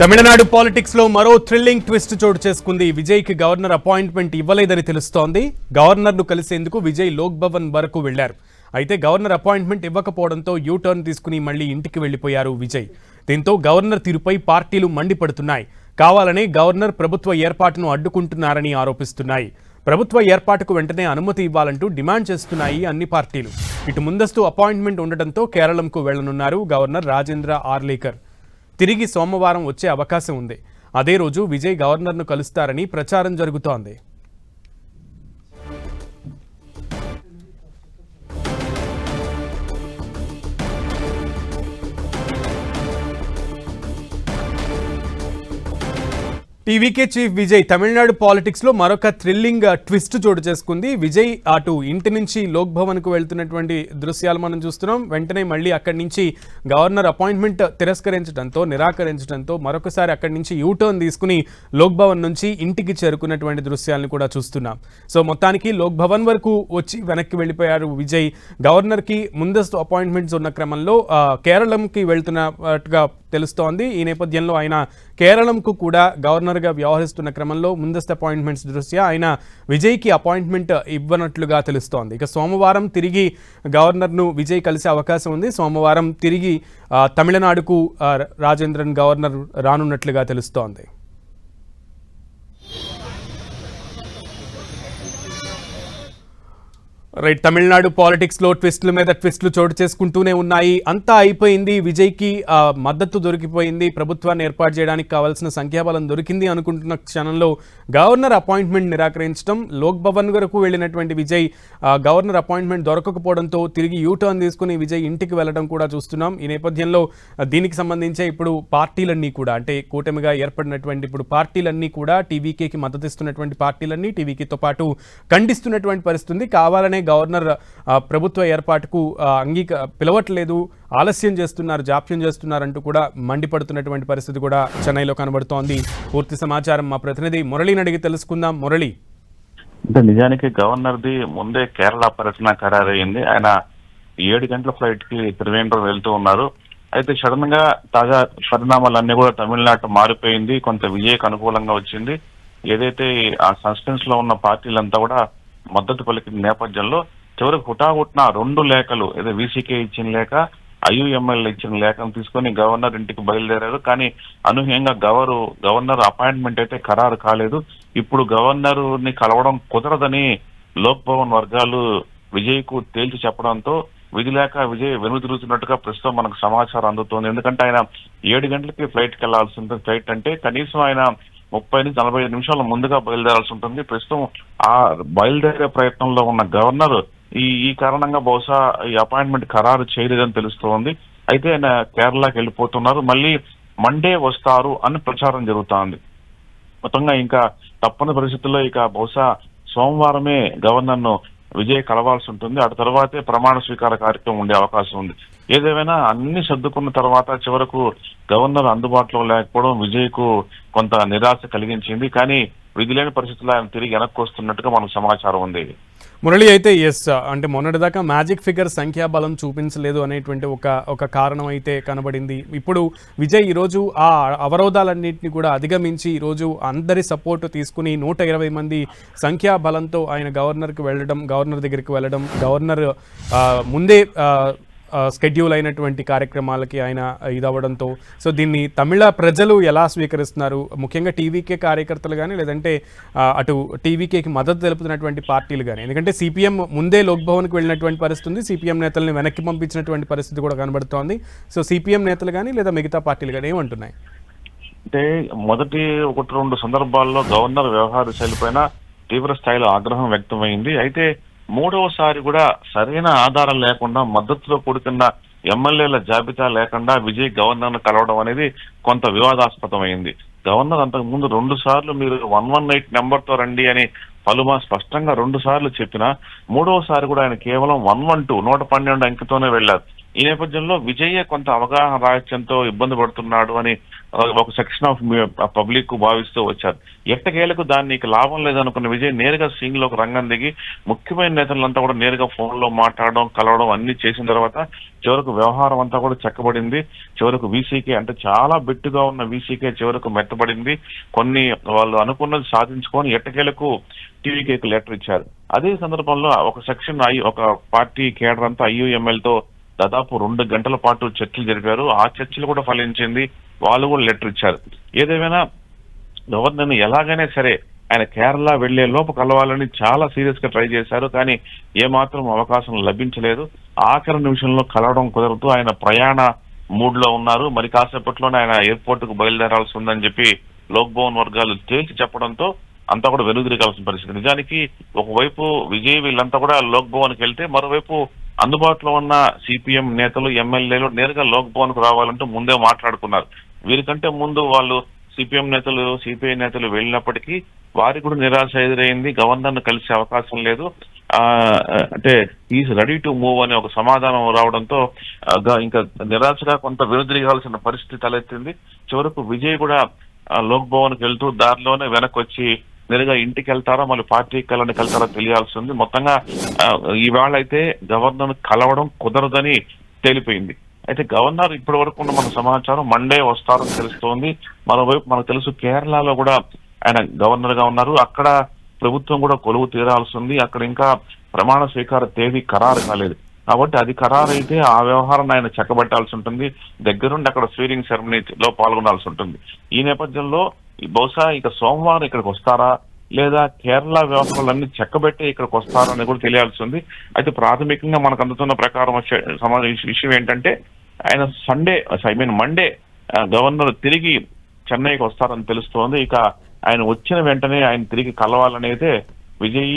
Tamil Nadu politics లో మరో thrilling twist చోటు చేసుకుంది. విజయ్ కి గవర్నర్ అపాయింట్మెంట్ ఇవ్వలేదని తెలుస్తోంది. గవర్నర్ ను కలిసేందుకు విజయ్ లోక్ భవన్ వరకు వెళ్లారు. అయితే గవర్నర్ అపాయింట్మెంట్ ఇవ్వకపోవడంతో యూ టర్న్ తీసుకుని మళ్లీ ఇంటికి వెళ్లిపోయారు విజయ్. దీంతో గవర్నర్ తీరుపై పార్టీలు మండిపడుతున్నాయి. కావాలనే గవర్నర్ ప్రభుత్వ ఏర్పాటును అడ్డుకుంటున్నారని ఆరోపిస్తున్నాయి. ప్రభుత్వ ఏర్పాటుకు వెంటనే అనుమతి ఇవ్వాలంటూ డిమాండ్ చేస్తున్నాయి అన్ని పార్టీలు. ఇటు ముందస్తు అపాయింట్మెంట్ ఉండడంతో కేరళంకు వెళ్లనున్నారు గవర్నర్ రాజేంద్ర ఆర్లేకర్. తిరిగి సోమవారం వచ్చే అవకాశం ఉంది. అదే రోజు విజయ్ గవర్నర్ను కలుస్తారని ప్రచారం జరుగుతోంది. TVK chief Vijay Tamil Nadu politics లో మరొక థ్రిల్లింగ్ ట్విస్ట్ చోటు చేసుకుంది. విజయ్ అటు ఇంటి నుంచి లోక్ భవన్ కు వెళ్తున్నటువంటి దృశ్యాలు మనం చూస్తున్నాం. వెంటనే మళ్ళీ అక్కడి నుంచి గవర్నర్ అపాయింట్మెంట్ నిరాకరించడంతో మరొకసారి అక్కడి నుంచి యూటర్న్ తీసుకుని లోక్ భవన్ నుంచి ఇంటికి చేరుకున్నటువంటి దృశ్యాలను కూడా చూస్తున్నాం. సో మొత్తానికి లోక్ భవన్ వరకు వచ్చి వెనక్కి వెళ్ళిపోయారు విజయ్. గవర్నర్ కి ముందస్తు అపాయింట్మెంట్స్ ఉన్న క్రమంలో కేరళంకి వెళ్తున్నట్టుగా తెలుస్తోంది. ఈ నేపథ్యంలో ఆయన కేరళంకు కూడా గవర్నర్గా వ్యవహరిస్తున్న క్రమంలో ముందస్తు అపాయింట్మెంట్స్ దృష్ట్యా ఆయన విజయ్కి అపాయింట్మెంట్ ఇవ్వనట్లుగా తెలుస్తోంది. ఇక సోమవారం తిరిగి గవర్నర్ను విజయ్ కలిసే అవకాశం ఉంది. సోమవారం తిరిగి తమిళనాడుకు రాజేంద్రన్ గవర్నర్ రానున్నట్లుగా తెలుస్తోంది. రైట్, తమిళనాడు పాలిటిక్స్ లో ట్విస్టుల మీద ట్విస్టులు చోటు చేసుకుంటూనే ఉన్నాయి. అంతా అయిపోయింది, విజయ్కి మద్దతు దొరికిపోయింది, ప్రభుత్వాన్ని ఏర్పాటు చేయడానికి కావాల్సిన సంఖ్యాబలం దొరికింది అనుకుంటున్న క్షణంలో గవర్నర్ అపాయింట్మెంట్ నిరాకరించడం, లోక్ భవన్ వరకు వెళ్ళినటువంటి విజయ్ గవర్నర్ అపాయింట్మెంట్ దొరకకపోవడంతో తిరిగి యూటర్న్ తీసుకుని విజయ్ ఇంటికి వెళ్లడం కూడా చూస్తున్నాం. ఈ నేపథ్యంలో దీనికి సంబంధించే ఇప్పుడు పార్టీలన్నీ కూడా, అంటే కూటమిగా ఏర్పడినటువంటి ఇప్పుడు పార్టీలన్నీ కూడా టీవీకేకి మద్దతు ఇస్తున్నటువంటి పార్టీలన్నీ టీవీకేతో పాటు ఖండిస్తున్నటువంటి పరిస్థితి. కావాలనే గవర్నర్ ప్రభుత్వ ఏర్పాటుకు పిలవట్లేదు, ఆలస్యం చేస్తున్నారు, జాప్యం చేస్తున్నారంటూ కూడా మండిపడుతున్నటువంటి పరిస్థితి కూడా చెన్నైలో కనబడుతోంది. పూర్తి సమాచారం మా ప్రతినిధి మురళిని అడిగి తెలుసుకుందాం. మురళి, అంటే నిజానికి గవర్నర్ది ముందే కేరళ పర్యటన ఖరారయ్యింది. ఆయన 7 గంటల ఫ్లైట్ కి త్రివేంద్రం వెళ్తూ ఉన్నారు. అయితే సడన్ గా తాజా పరిణామాలన్నీ కూడా తమిళనాడు మారిపోయింది. కొంత విజయ్కి అనుకూలంగా వచ్చింది. ఏదైతే ఆ సస్పెన్స్ లో ఉన్న పార్టీలంతా కూడా మద్దతు పలికిన నేపథ్యంలో చివరికి హుటాహుట్న 2 లేఖలు, ఏదో వీసీకే ఇచ్చిన లేఖ, ఐయుఎంఎల్ ఇచ్చిన లేఖను తీసుకొని గవర్నర్ ఇంటికి బయలుదేరారు. కానీ అనూహ్యంగా గవర్నర్ అపాయింట్మెంట్ అయితే ఖరారు కాలేదు. ఇప్పుడు గవర్నర్ ని కలవడం కుదరదని లోక్ భవన్ వర్గాలు విజయ్ కు తేల్చి చెప్పడంతో విధి లేక విజయ్ వెనుదిరుగుతున్నట్టుగా ప్రస్తుతం మనకు సమాచారం అందుతోంది. ఎందుకంటే ఆయన 7 గంటలకి ఫ్లైట్కి వెళ్లాల్సి ఉంటుంది. ఫ్లైట్ అంటే కనీసం ఆయన 30 నుంచి 45 నిమిషాల ముందుగా బయలుదేరాల్సి ఉంటుంది. ప్రస్తుతం ఆ బయలుదేరే ప్రయత్నంలో ఉన్న గవర్నర్ ఈ కారణంగా బహుశా ఈ అపాయింట్మెంట్ ఖరారు చేయలేదని తెలుస్తోంది. అయితే ఆయన కేరళకి వెళ్ళిపోతున్నారు, మళ్ళీ మండే వస్తారు అని ప్రచారం జరుగుతోంది. మొత్తంగా ఇంకా తప్పని పరిస్థితుల్లో ఇక బహుశా సోమవారమే గవర్నర్ ను విజయ్ కలవాల్సి ఉంటుంది. ఆ తర్వాతే ప్రమాణ స్వీకార కార్యక్రమం ఉండే అవకాశం ఉంది. ఏదేమైనా అన్ని సర్దుకున్న తర్వాత చివరకు గవర్నర్ అందుబాటులో లేకపోవడం విజయ్ కు కొంత నిరాశ కలిగించింది. కానీ విధి లేని పరిస్థితుల్లో ఆయన తిరిగి వెనక్కి వస్తున్నట్టుగా మనకు సమాచారం ఉంది. మురళి, అయితే అంటే మొన్నటిదాకా మ్యాజిక్ ఫిగర్ సంఖ్యాబలం చూపించలేదు అనేటువంటి ఒక కారణం అయితే కనబడింది. ఇప్పుడు విజయ్ ఈరోజు ఆ అవరోధాలన్నింటినీ కూడా అధిగమించి ఈరోజు అందరి సపోర్టు తీసుకుని 120 మంది సంఖ్యాబలంతో ఆయన గవర్నర్ దగ్గరికి వెళ్ళడం, గవర్నర్ ముందే స్కెడ్యూల్ అయినటువంటి కార్యక్రమాలకి ఆయన ఇదవ్వడంతో సో దీన్ని తమిళ ప్రజలు ఎలా స్వీకరిస్తున్నారు? ముఖ్యంగా టీవీకే కార్యకర్తలు కానీ, లేదంటే అటు టీవీకేకి మద్దతు తెలుపుతున్నటువంటి పార్టీలు కానీ. ఎందుకంటే సిపిఎం ముందే లోక్ భవన్కి వెళ్ళినటువంటి పరిస్థితి ఉంది, సిపిఎం నేతల్ని వెనక్కి పంపించినటువంటి పరిస్థితి కూడా కనబడుతోంది. సో సిపిఎం నేతలు కానీ లేదా మిగతా పార్టీలు కానీ ఏమంటున్నాయి? అంటే మొదటి 1-2 సందర్భాల్లో గవర్నర్ వ్యవహార శైలిపైన తీవ్ర స్థాయిలో ఆగ్రహం వ్యక్తమైంది. అయితే మూడవసారి కూడా సరైన ఆధారం లేకుండా మద్దతుతో కూడుకున్న ఎమ్మెల్యేల జాబితా లేకుండా విజయ్ గవర్నర్ ను కలవడం అనేది కొంత వివాదాస్పదమైంది. గవర్నర్ అంతకు ముందు 2 సార్లు మీరు 118 నెంబర్తో రండి అని స్పష్టంగా 2 సార్లు చెప్పినా మూడవసారి కూడా ఆయన కేవలం 112 112 అంకెతోనే వెళ్లారు. ఈ నేపథ్యంలో విజయ్ కొంత అవగాహన రాహిత్యంతో ఇబ్బంది పడుతున్నాడు అని ఒక సెక్షన్ ఆఫ్ పబ్లిక్ భావిస్తూ వచ్చారు. ఎట్టకేలకు దానికి లాభం లేదనుకున్న విజయ్ నేరుగా సింగ్ లోకి రంగం దిగి ముఖ్యమైన నేతలంతా కూడా నేరుగా ఫోన్ లో మాట్లాడడం, కలవడం అన్ని చేసిన తర్వాత చివరకు వ్యవహారం అంతా కూడా చక్కబడింది. చివరకు వీసీకే అంటే చాలా బెట్టుగా ఉన్న వీసీకే చివరకు మెత్తబడింది. కొన్ని వాళ్ళు అనుకున్నది సాధించుకొని ఎట్టకేలకు టీవీకేకి లెటర్ ఇచ్చారు. అదే సందర్భంలో ఒక సెక్షన్ ఒక పార్టీ కేడర్ అంతా IUML తో దాదాపు 2 గంటల పాటు చర్చలు జరిపారు. ఆ చర్చలు కూడా ఫలించింది. వాళ్ళు కూడా లెటర్ ఇచ్చారు. ఏదేమైనా గవర్నర్ ఎలాగైనా సరే ఆయన కేరళ వెళ్లే లోపు కలవాలని చాలా సీరియస్ గా ట్రై చేశారు. కానీ ఏమాత్రం అవకాశం లభించలేదు. ఆఖరి నిమిషంలో కలవడం కుదరదు. ఆయన ప్రయాణ మూడ్ లో ఉన్నారు. మరి కాసేపట్లోనే ఆయన ఎయిర్పోర్ట్ కు బయలుదేరాల్సి ఉందని చెప్పి లోక్ భవన్ వర్గాలు తేల్చి చెప్పడంతో అంతా కూడా వెనుదిరగాల్సిన పరిస్థితి. నిజానికి ఒకవైపు విజయ్ వీళ్ళంతా కూడా లోక్ భవన్ కి వెళ్తే, మరోవైపు అందుబాటులో ఉన్న CPM నేతలు, ఎమ్మెల్యేలు నేరుగా లోక్ భవన్ కు రావాలంటూ ముందే మాట్లాడుకున్నారు. వీరికంటే ముందు వాళ్ళు CPM నేతలు, CPI నేతలు వెళ్ళినప్పటికీ వారికి కూడా నిరాశ ఎదురైంది. గవర్నర్ ను కలిసే అవకాశం లేదు. అంటే ఈజ్ రెడీ టు మూవ్ అనే ఒక సమాధానం రావడంతో ఇంకా నిరాశగా కొంత వెనుదిరగాల్సిన పరిస్థితి తలెత్తింది. చివరకు విజయ్ కూడా లోక్ భవన్ కి వెళ్తూ దారిలోనే వెనక్కి వచ్చి నేరుగా ఇంటికి వెళ్తారా, మళ్ళీ పార్టీకి వెళ్తారా తెలియాల్సి ఉంది. మొత్తంగా ఈవేళ అయితే గవర్నర్ కలవడం కుదరదని తేలిపోయింది. అయితే గవర్నర్ ఇప్పటి వరకు ఉన్న మన సమాచారం మండే వస్తారని తెలుస్తోంది. మరోవైపు మనకు తెలుసు కేరళలో కూడా ఆయన గవర్నర్ గా ఉన్నారు. అక్కడ ప్రభుత్వం కూడా కొలువు తీరాల్సి ఉంది. అక్కడ ఇంకా ప్రమాణ స్వీకార తేదీ ఖరారు కాలేదు. కాబట్టి అది ఖరారు అయితే ఆ వ్యవహారాన్ని ఆయన చక్కబెట్టాల్సి ఉంటుంది. దగ్గరుండి అక్కడ స్వీరింగ్ సెరమనీలో పాల్గొనాల్సి ఉంటుంది. ఈ నేపథ్యంలో బహుశా ఇక సోమవారం ఇక్కడికి వస్తారా, లేదా కేరళ వ్యవహారాలన్నీ చెక్కబెట్టి ఇక్కడికి వస్తారా అని కూడా తెలియాల్సి ఉంది. అయితే ప్రాథమికంగా మనకు అందుతున్న ప్రకారం విషయం ఏంటంటే ఆయన మండే గవర్నర్ తిరిగి చెన్నైకి వస్తారని తెలుస్తోంది. ఇక ఆయన వచ్చిన వెంటనే ఆయన తిరిగి కలవాలనేదే విజయ్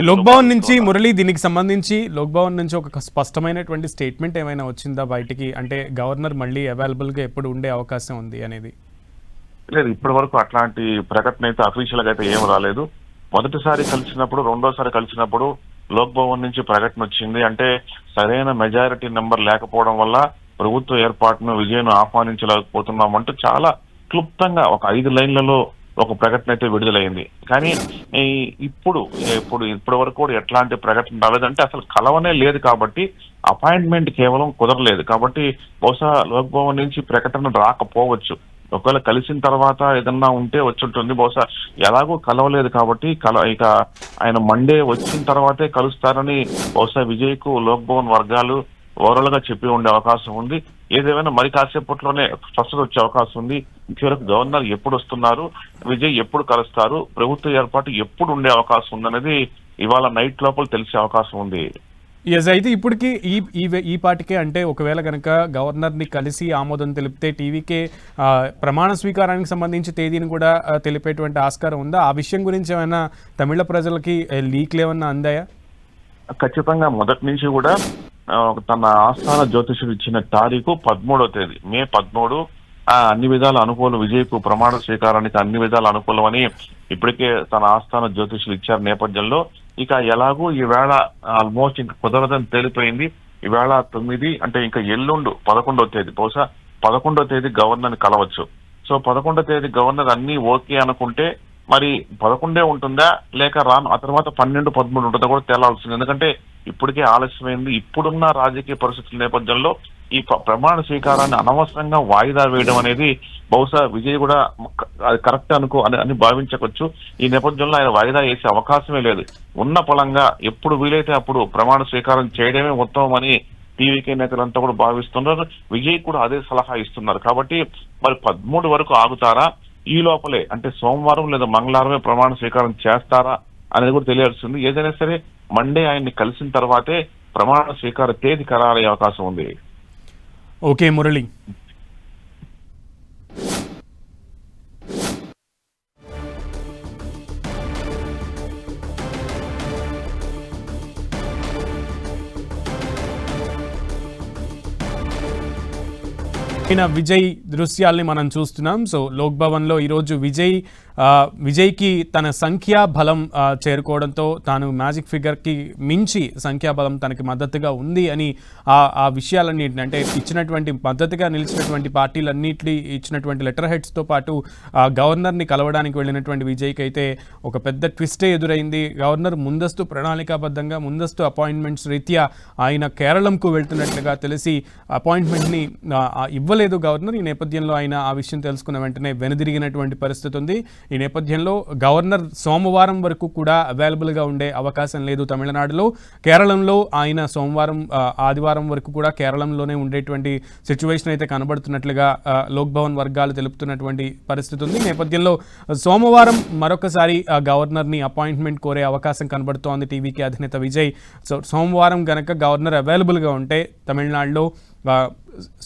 లోక్ భవన్ నుంచి మురళి, దీనికి సంబంధించి లోక్ భవన్ నుంచి ఒక స్పష్టమైనటువంటి స్టేట్మెంట్ ఏమైనా వచ్చిందా బయటికి? అంటే గవర్నర్ మళ్ళీ అవైలబుల్ గా ఎప్పుడు ఉండే అవకాశం ఉంది అనేది? లేదు, ఇప్పటి వరకు అట్లాంటి ప్రకటన అయితే అఫీషియల్ గా అయితే ఏం రాలేదు. మొదటిసారి కలిసినప్పుడు, రెండోసారి కలిసినప్పుడు లోక్ భవన్ నుంచి ప్రకటన వచ్చింది. అంటే సరైన మెజారిటీ నెంబర్ లేకపోవడం వల్ల ప్రభుత్వ ఏర్పాటును విజయ్ను ఆహ్వానించలేకపోతున్నామంటూ చాలా క్లుప్తంగా ఒక 5 లైన్లలో ఒక ప్రకటన అయితే విడుదలైంది. కానీ ఇప్పటి వరకు కూడా ఎట్లాంటి ప్రకటన రాలేదంటే అసలు కలవనే లేదు. కాబట్టి అపాయింట్మెంట్ కేవలం కుదరలేదు. కాబట్టి బహుశా లోక్ భవన్ నుంచి ప్రకటన రాకపోవచ్చు. ఒకవేళ కలిసిన తర్వాత ఏదన్నా ఉంటే వచ్చి ఉంటుంది. బహుశా ఎలాగో కలవలేదు కాబట్టి ఇక ఆయన మండే వచ్చిన తర్వాతే కలుస్తారని బహుశా విజయ్ కు లోక్ భవన్ వర్గాలు ఓవరాల్ గా చెప్పి ఉండే అవకాశం ఉంది. ఏదేమైనా మరి కాసేపట్లోనే స్పష్టత వచ్చే అవకాశం ఉంది. చివరకు గవర్నర్ ఎప్పుడు వస్తున్నారు, విజయ్ ఎప్పుడు కలుస్తారు, ప్రభుత్వ ఏర్పాటు ఎప్పుడు ఉండే అవకాశం ఉందనేది ఇవాళ నైట్ లోపల తెలిసే అవకాశం ఉంది. అయితే ఇప్పటికి ఈ పాటికే, అంటే ఒకవేళ కనుక గవర్నర్ని కలిసి ఆమోదం తెలిపితే టీవీకే ప్రమాణ స్వీకారానికి సంబంధించి తేదీని కూడా తెలిపేటువంటి ఆస్కారం ఉందా? ఆ విషయం గురించి ఏమైనా తమిళ ప్రజలకి లీక్లు ఏమన్నా అందాయా? ఖచ్చితంగా మొదటి నుంచి కూడా తన ఆస్థాన జ్యోతిషుడు ఇచ్చిన తారీఖు 13వ తేదీ, మే 13. అన్ని విధాల అనుకూలం, విజయ్కు ప్రమాణ స్వీకారానికి అన్ని విధాల అనుకూలం అని ఇప్పటికే తన ఆస్థాన జ్యోతిషులు ఇచ్చారు. నేపథ్యంలో ఇక ఎలాగూ ఈవేళ ఆల్మోస్ట్ ఇంకా కుదరదని తేలిపోయింది. ఈవేళ 9 అంటే ఇంకా ఎల్లుండు 11వ తేదీ, బహుశా 11వ తేదీ గవర్నర్ని కలవచ్చు. సో 11వ తేదీ గవర్నర్ అన్ని ఓకే అనుకుంటే మరి 11 ఉంటుందా, లేక ఆ తర్వాత 12, 13 ఉంటుందా కూడా తేలాల్సింది. ఎందుకంటే ఇప్పటికే ఆలస్యమైంది. ఇప్పుడున్న రాజకీయ పరిస్థితుల నేపథ్యంలో ఈ ప్రమాణ స్వీకారాన్ని అనవసరంగా వాయిదా వేయడం అనేది బహుశా విజయ్ కూడా అది కరెక్ట్ అని భావించవచ్చు. ఈ నేపథ్యంలో ఆయన వాయిదా వేసే అవకాశమే లేదు. ఉన్న పొలంగా ఎప్పుడు వీలైతే అప్పుడు ప్రమాణ స్వీకారం చేయడమే ఉత్తమం అని టీవీకే నేతలంతా కూడా భావిస్తున్నారు. విజయ్ కూడా అదే సలహా ఇస్తున్నారు. కాబట్టి మరి 13 వరకు ఆగుతారా, ఈ లోపలే అంటే సోమవారం లేదా మంగళవారమే ప్రమాణ స్వీకారం చేస్తారా అనేది కూడా తెలియాల్సింది. ఏదైనా సరే మండే ఆయన్ని కలిసిన తర్వాతే ప్రమాణ స్వీకార తేదీ ఖరారయ్యే అవకాశం ఉంది. ఓకే మురళి. విజయ్ దృశ్యాల్ని మనం చూస్తున్నాం. సో లోక్ భవన్లో ఈరోజు విజయ్కి తన సంఖ్యాబలం చేరుకోవడంతో తాను మ్యాజిక్ ఫిగర్కి మించి సంఖ్యాబలం తనకి మద్దతుగా ఉంది అని ఆ విషయాలన్నింటినీ అంటే ఇచ్చినటువంటి మద్దతుగా నిలిచినటువంటి పార్టీలన్నింటినీ ఇచ్చినటువంటి లెటర్ హెడ్స్తో పాటు గవర్నర్ని కలవడానికి వెళ్ళినటువంటి విజయ్కి అయితే ఒక పెద్ద ట్విస్టే ఎదురైంది. గవర్నర్ ముందస్తు ప్రణాళికాబద్ధంగా ముందస్తు అపాయింట్మెంట్స్ రీత్యా ఆయన కేరళంకు వెళ్తున్నట్లుగా తెలిసి అపాయింట్మెంట్ని ఇవ్వలేదు గవర్నర్. ఈ నేపథ్యంలో ఆయన ఆ విషయం తెలుసుకున్న వెంటనే వెనుదిరిగినటువంటి పరిస్థితి ఉంది. ఈ నేపథ్యంలో గవర్నర్ సోమవారం వరకు కూడా అవైలబుల్గా ఉండే అవకాశం లేదు తమిళనాడులో. కేరళంలో ఆయన ఆదివారం వరకు కూడా కేరళంలోనే ఉండేటువంటి సిచ్యువేషన్ అయితే కనబడుతున్నట్లుగా లోక్ భవన్ వర్గాలు తెలుపుతున్నటువంటి పరిస్థితి ఉంది. ఈ నేపథ్యంలో సోమవారం మరొకసారి గవర్నర్ని అపాయింట్మెంట్ కోరే అవకాశం కనబడుతోంది టీవీకి అధినేత విజయ్. సో సోమవారం గనక గవర్నర్ అవైలబుల్గా ఉంటే తమిళనాడులో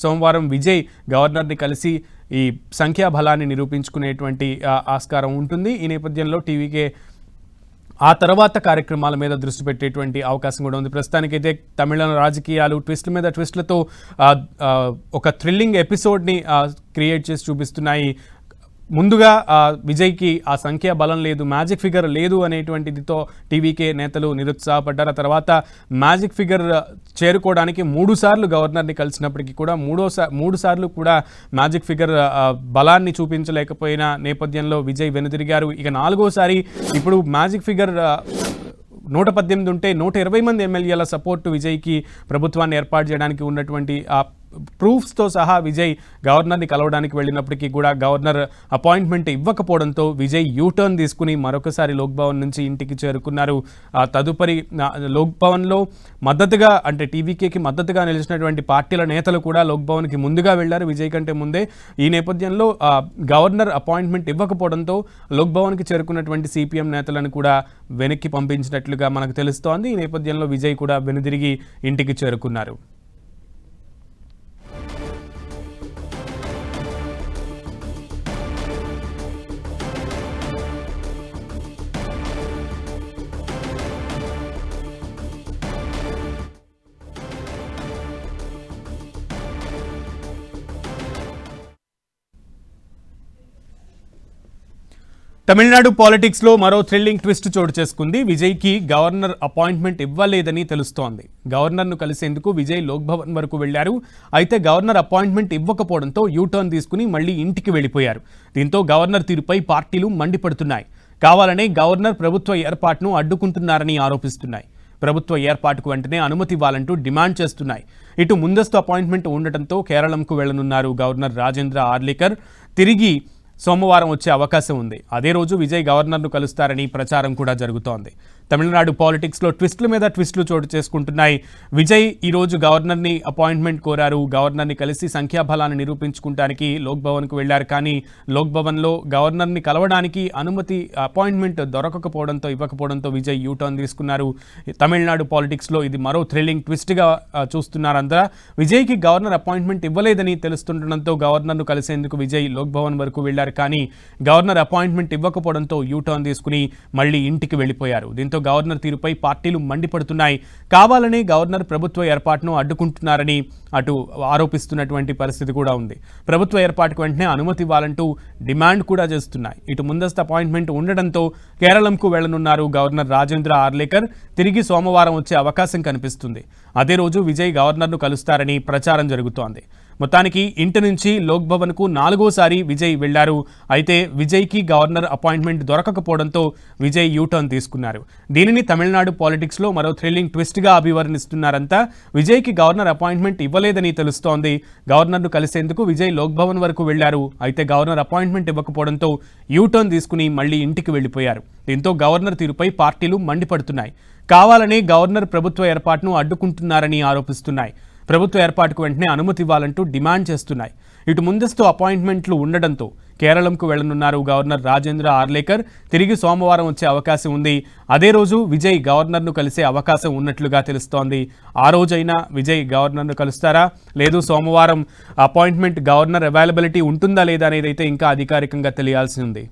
సోమవారం విజయ్ గవర్నర్ని కలిసి ఈ సంఖ్యాబలాన్ని నిరూపించుకునేటువంటి ఆస్కారం ఉంటుంది. ఈ నేపథ్యంలో టీవీకే ఆ తర్వాత కార్యక్రమాల మీద దృష్టి పెట్టేటువంటి అవకాశం కూడా ఉంది. ప్రస్తుతానికైతే తమిళ రాజకీయాలు ట్విస్ట్ల మీద ట్విస్ట్లతో ఒక థ్రిల్లింగ్ ఎపిసోడ్ని క్రియేట్ చేసి చూపిస్తున్నాయి. ముందుగా విజయ్కి ఆ సంఖ్యా బలం లేదు, మ్యాజిక్ ఫిగర్ లేదు అనేటువంటిదితో టీవీకే నేతలు నిరుత్సాహపడ్డారు. ఆ తర్వాత మ్యాజిక్ ఫిగర్ చేరుకోవడానికి 3 సార్లు గవర్నర్ని కలిసినప్పటికీ కూడా 3 సార్లు కూడా మ్యాజిక్ ఫిగర్ బలాన్ని చూపించలేకపోయిన నేపథ్యంలో విజయ్ వెనుదిరిగారు. ఇక 4వసారి ఇప్పుడు మ్యాజిక్ ఫిగర్ 118 ఉంటే 120 మంది ఎమ్మెల్యేల సపోర్టు విజయ్కి ప్రభుత్వాన్ని ఏర్పాటు చేయడానికి ఉన్నటువంటి ప్రూఫ్స్తో సహా విజయ్ గవర్నర్ని కలవడానికి వెళ్ళినప్పటికీ కూడా గవర్నర్ అపాయింట్మెంట్ ఇవ్వకపోవడంతో విజయ్ యూటర్న్ తీసుకుని మరొకసారి లోక్ భవన్ నుంచి ఇంటికి చేరుకున్నారు. తదుపరి లోక్ భవన్లో మద్దతుగా అంటే టీవీకేకి మద్దతుగా నిలిచినటువంటి పార్టీల నేతలు కూడా లోక్ భవన్కి ముందుగా వెళ్లారు విజయ్ కంటే ముందే. ఈ నేపథ్యంలో గవర్నర్ అపాయింట్మెంట్ ఇవ్వకపోవడంతో లోక్ భవన్కి చేరుకున్నటువంటి సిపిఎం నేతలను కూడా వెనక్కి పంపించినట్లుగా మనకు తెలుస్తోంది. ఈ నేపథ్యంలో విజయ్ కూడా వెనుదిరిగి ఇంటికి చేరుకున్నారు. తమిళనాడు పాలిటిక్స్లో మరో థ్రిల్లింగ్ ట్విస్ట్ చోటు చేసుకుంది. విజయ్కి గవర్నర్ అపాయింట్మెంట్ ఇవ్వలేదని తెలుస్తోంది. గవర్నర్ను కలిసేందుకు విజయ్ లోక్ భవన్ వరకు వెళ్లారు. అయితే గవర్నర్ అపాయింట్మెంట్ ఇవ్వకపోవడంతో యూటర్న్ తీసుకుని మళ్లీ ఇంటికి వెళ్లిపోయారు. దీంతో గవర్నర్ తీరుపై పార్టీలు మండిపడుతున్నాయి. కావాలనే గవర్నర్ ప్రభుత్వ ఏర్పాటును అడ్డుకుంటున్నారని ఆరోపిస్తున్నాయి. ప్రభుత్వ ఏర్పాటుకు వెంటనే అనుమతి ఇవ్వాలంటూ డిమాండ్ చేస్తున్నాయి. ఇటు ముందస్తు అపాయింట్మెంట్ ఉండటంతో కేరళంకు వెళ్లనున్నారు గవర్నర్ రాజేంద్ర ఆర్లేకర్. తిరిగి సోమవారం వచ్చే అవకాశం ఉంది. అదే రోజు విజయ్ గవర్నర్ను కలుస్తారని ప్రచారం కూడా జరుగుతోంది. తమిళనాడు పాలిటిక్స్లో ట్విస్టుల మీద ట్విస్టులు చోటు చేసుకుంటున్నాయి. విజయ్ ఈరోజు గవర్నర్ని అపాయింట్మెంట్ కోరారు. గవర్నర్ని కలిసి సంఖ్యాబలాన్ని నిరూపించుకుంటానికి లోక్ భవన్కు వెళ్లారు. కానీ లోక్ భవన్లో గవర్నర్ని కలవడానికి అనుమతి అపాయింట్మెంట్ దొరకకపోవడంతో ఇవ్వకపోవడంతో విజయ్ యూటర్న్ తీసుకున్నారు. తమిళనాడు పాలిటిక్స్లో ఇది మరో థ్రిల్లింగ్ ట్విస్ట్గా చూస్తున్నారంతా. విజయ్కి గవర్నర్ అపాయింట్మెంట్ ఇవ్వలేదని తెలుస్తుండటంతో గవర్నర్ను కలిసేందుకు విజయ్ లోక్ భవన్ వరకు వెళ్లారు. కానీ గవర్నర్ అపాయింట్మెంట్ ఇవ్వకపోవడంతో యూటర్న్ తీసుకుని మళ్లీ ఇంటికి వెళ్లిపోయారు. దీంతో గవర్నర్ తీరుపై పార్టీలు మండిపడుతున్నాయి. కావాలని గవర్నర్ ప్రభుత్వ ఏర్పాటును అడ్డుకుంటున్నారని అటు ఆరోపిస్తున్నటువంటి పరిస్థితి కూడా ఉంది. ప్రభుత్వ ఏర్పాటుకు వెంటనే అనుమతి ఇవ్వాలంటూ డిమాండ్ కూడా చేస్తున్నాయి. ఇటు ముందస్తు అపాయింట్మెంట్ ఉండడంతో కేరళంకు వెళ్లనున్నారు గవర్నర్ రాజేంద్ర ఆర్లేకర్. తిరిగి సోమవారం వచ్చే అవకాశం కనిపిస్తుంది. అదే రోజు విజయ్ గవర్నర్ను కలుస్తారని ప్రచారం జరుగుతోంది. మొత్తానికి ఇంటి నుంచి లోక్ భవన్కు 4వసారి విజయ్ వెళ్లారు. అయితే విజయ్కి గవర్నర్ అపాయింట్మెంట్ దొరకకపోవడంతో విజయ్ యూటర్న్ తీసుకున్నారు. దీనిని తమిళనాడు పాలిటిక్స్లో మరో థ్రిల్లింగ్ ట్విస్ట్గా అభివర్ణిస్తున్నారంతా. విజయ్కి గవర్నర్ అపాయింట్మెంట్ ఇవ్వలేదని తెలుస్తోంది. గవర్నర్ను కలిసేందుకు విజయ్ లోక్ భవన్ వరకు వెళ్లారు. అయితే గవర్నర్ అపాయింట్మెంట్ ఇవ్వకపోవడంతో యూటర్న్ తీసుకుని మళ్లీ ఇంటికి వెళ్లిపోయారు. దీంతో గవర్నర్ తీరుపై పార్టీలు మండిపడుతున్నాయి. కావాలని గవర్నర్ ప్రభుత్వ ఏర్పాటును అడ్డుకుంటున్నారని ఆరోపిస్తున్నాయి. ప్రభుత్వ ఏర్పాటుకు వెంటనే అనుమతి ఇవ్వాలంటూ డిమాండ్ చేస్తున్నాయి. ఇటు ముందస్తు అపాయింట్మెంట్లు ఉండడంతో కేరళంకు వెళ్లనున్నారు గవర్నర్ రాజేంద్ర ఆర్లేకర్. తిరిగి సోమవారం వచ్చే అవకాశం ఉంది. అదే రోజు విజయ్ గవర్నర్ను కలిసే అవకాశం ఉన్నట్లుగా తెలుస్తోంది. ఆ రోజైనా విజయ్ గవర్నర్ను కలుస్తారా, లేదు సోమవారం అపాయింట్మెంట్ గవర్నర్ అవైలబిలిటీ ఉంటుందా లేదా అనేది అయితే ఇంకా అధికారికంగా తెలియాల్సి ఉంది.